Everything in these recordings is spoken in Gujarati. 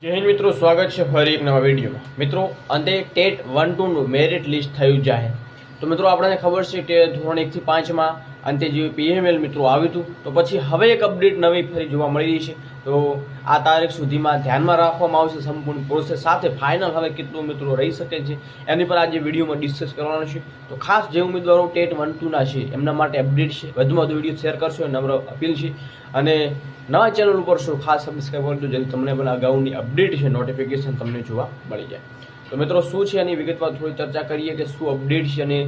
જય હિન્દ મિત્રો, સ્વાગત છે ફરી એક નવા વિડીયોમાં। મિત્રો, અંતે ટેટ 1-2 નું મેરિટ લિસ્ટ થયું જાહેર। તો મિત્રો, આપણને ખબર છે કે ધોરણ 1 થી 5 માં અંતે જે પીએમએલ મિત્રો આવ્યું હતું, તો પછી હવે એક અપડેટ નવી ફરી જોવા મળી રહી છે। તો આ તારીખ સુધીમાં ધ્યાનમાં રાખવામાં આવશે સંપૂર્ણ પ્રોસેસ સાથે ફાઇનલ હવે કેટલું મિત્રો રહી શકે છે એની પર આજે વિડીયોમાં ડિસ્કસ કરવાનું છે। તો ખાસ જે ઉમેદવારો ટેટ 1-2 ના છે એમના માટે અપડેટ છે, વધુમાં વધુ વિડીયો શેર કરશો એ નમ્ર અપીલ છે। અને નવા ચેનલ ઉપર શું ખાસ સબસ્ક્રાઈબ કરજો જેથી તમને પણ અગાઉની અપડેટ છે નોટિફિકેશન તમને જોવા મળી જાય। તો મિત્રો, શું છે એની વિગતવાર થોડી ચર્ચા કરીએ કે શું અપડેટ છે અને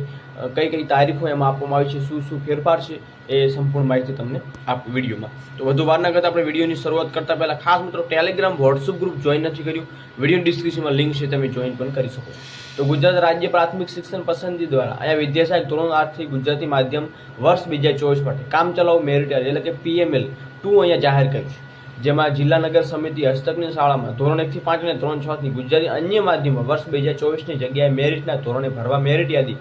કઈ કઈ તારીખો એમાં આપવામાં આવી છે, શું શું ફેરફાર છે એ સંપૂર્ણ માહિતી તમને આપ વિડીયોમાં। તો વધુ વાર ન કરતા આપણે વિડીયોની શરૂઆત કરતા પહેલા ખાસ મિત્રો ટેલિગ્રામ વોટ્સઅપ ગ્રુપ જોઈન નથી કર્યું, વિડીયો ડિસ્ક્રિપ્શનમાં લિંક છે, તમે જોઈન પણ કરી શકો છો। તો ગુજરાત રાજ્ય પ્રાથમિક શિક્ષણ પસંદગી દ્વારા અહીંયા વિદ્યાશાખ ધોરણ 8 થી ગુજરાતી માધ્યમ વર્ષ 2024 માટે કામ ચલાઉ મેરિટ એટલે કે PML 2 અહીંયા જાહેર કર્યું છે, જેમાં જિલ્લા નગર સમિતિ હસ્તકની શાળામાં ધોરણ 1 થી 5 અને ધોરણ 6 થી ગુજરાતી અન્ય માધ્યમમાં વર્ષ 2024 ની જગ્યાએ મેરિટના ધોરણે ભરવા મેરિટ યાદી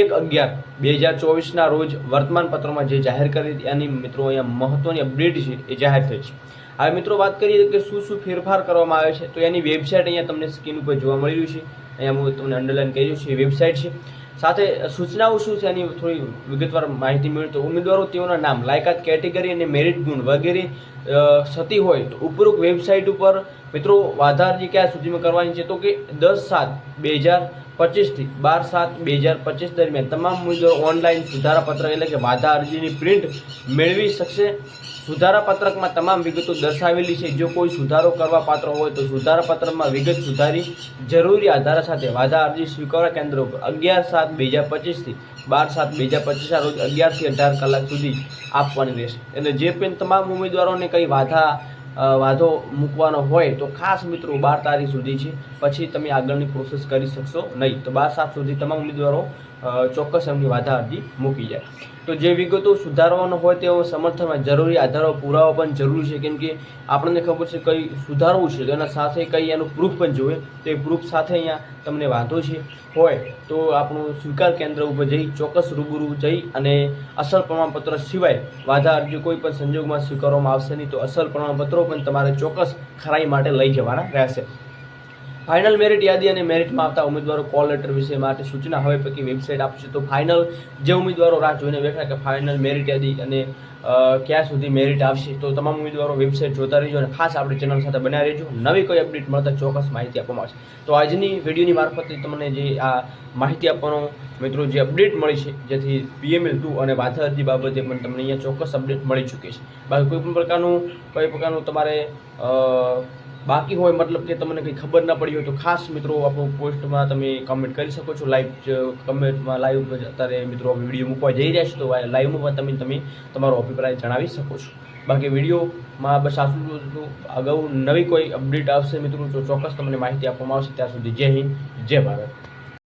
1/11/2024 ના રોજ વર્તમાન પત્રમાં જે જાહેર કરી હતી એની મિત્રો અહીંયા મહત્વની અપડેટ છે એ જાહેર થઈ છે। હવે મિત્રો વાત કરીએ કે શું શું ફેરફાર કરવામાં આવે છે, તો એની વેબસાઇટ અહીંયા તમને સ્ક્રીન ઉપર જોવા મળી રહ્યું છે, અહીંયા હું તમને અંડરલાઈન કર્યું છે, એ વેબસાઇટ છે। સાથે સૂચનાઓ શું છે એની થોડી વિગતવાર માહિતી મેળવી તો ઉમેદવારો તેઓના નામ, લાયકાત, કેટેગરી અને મેરિટ ગુણ વગેરે થતી હોય તો ઉપરોક્ત વેબસાઇટ ઉપર મિત્રો વાધા અરજી ક્યાં સુધીમાં કરવાની છે, તો કે 10/7/2025 થી 12/7/2025 દરમિયાન તમામ ઉમેદવારો ઓનલાઈન સુધારા પત્ર એટલે કે વાધા અરજીની પ્રિન્ટ મેળવી શકશે। સુધારા પત્રકમાં તમામ વિગતો દર્શાવેલી છે। જો કોઈ સુધારો કરવા પાત્ર હોય તો સુધારા પત્રમાં વિગત સુધારી જરૂરી આધાર સાથે વાધા અરજી સ્વીકારવા કેન્દ્ર ઉપર 11/7/2025 થી 12/7/2025 રોજ 11 થી 18 કલાક સુધી આપવાની રહેશે। એટલે જે પણ તમામ ઉમેદવારોને કંઈ વાંધો મૂકવાનો હોય તો ખાસ મિત્રો 12 તારીખ સુધી છે, પછી તમે આગળની પ્રોસેસ કરી શકશો નહીં। તો 12/7 સુધી તમામ ઉમેદવારો ચોક્કસ એમની વાધા અરજી મૂકી જાય। તો જે વિગતો સુધારવાનો હોય તેઓ સમર્થનમાં જરૂરી આધારો પુરાવા પણ જરૂરી છે, કેમ કે આપણને ખબર છે કંઈ સુધારવું છે તો એના સાથે કંઈ એનું પ્રૂફ પણ જોઈએ, તો એ પ્રૂફ સાથે અહીંયા તમને વાંધો છે હોય તો આપણું સ્વીકાર કેન્દ્ર ઉપર જઈ ચોક્કસ રૂબરૂ જઈ અને અસલ પ્રમાણપત્ર સિવાય વાધા અરજી કોઈ પણ સંજોગમાં સ્વીકારવામાં આવશે નહીં। તો અસલ પ્રમાણપત્રો પણ તમારે ચોક્કસ ખરાઈ માટે લઈ જવાના રહેશે। ફાઇનલ મેરિટ યાદી અને મેરિટમાં આવતા ઉમેદવારો કોલ લેટર વિશે માટે સૂચના હવે પૈકી વેબસાઇટ આપશે। તો ફાઇનલ જે ઉમેદવારો રાહ જોઈને બેઠા કે ફાઇનલ મેરિટ યાદી અને ક્યાં સુધી મેરિટ આવશે, તો તમામ ઉમેદવારો વેબસાઇટ જોતા રહેજો અને ખાસ આપણી ચેનલ સાથે બન્યા રહેજો। નવી કોઈ અપડેટ મળતા ચોક્કસ માહિતી આપવામાં આવશે। તો આજની વિડીયોની મારફતે તમને જે આ માહિતી આપવાનો મિત્રો જે અપડેટ મળી છે, જેથી PML 2 અને વાધા અરજી બાબતે પણ તમને અહીંયા ચોક્કસ અપડેટ મળી ચૂકી છે। બાકી કોઈ પ્રકારનું તમારે બાકી હોય, મતલબ કે તમને કંઈ ખબર ના પડી હોય તો ખાસ મિત્રો આપણું પોસ્ટમાં તમે કમેન્ટ કરી શકો છો। લાઈવ કમેન્ટમાં લાઈવ અત્યારે મિત્રો વિડીયો મૂકવા જઈ રહ્યા છે તો લાઈવમાં પણ તમે તમારો અભિપ્રાય જણાવી શકો છો। બાકી વિડીયોમાં બસ આટલું, અગાઉ નવી કોઈ અપડેટ આવશે મિત્રો તો ચોક્કસ તમને માહિતી આપવામાં આવશે। ત્યાં સુધી જય હિન્દ, જય ભારત।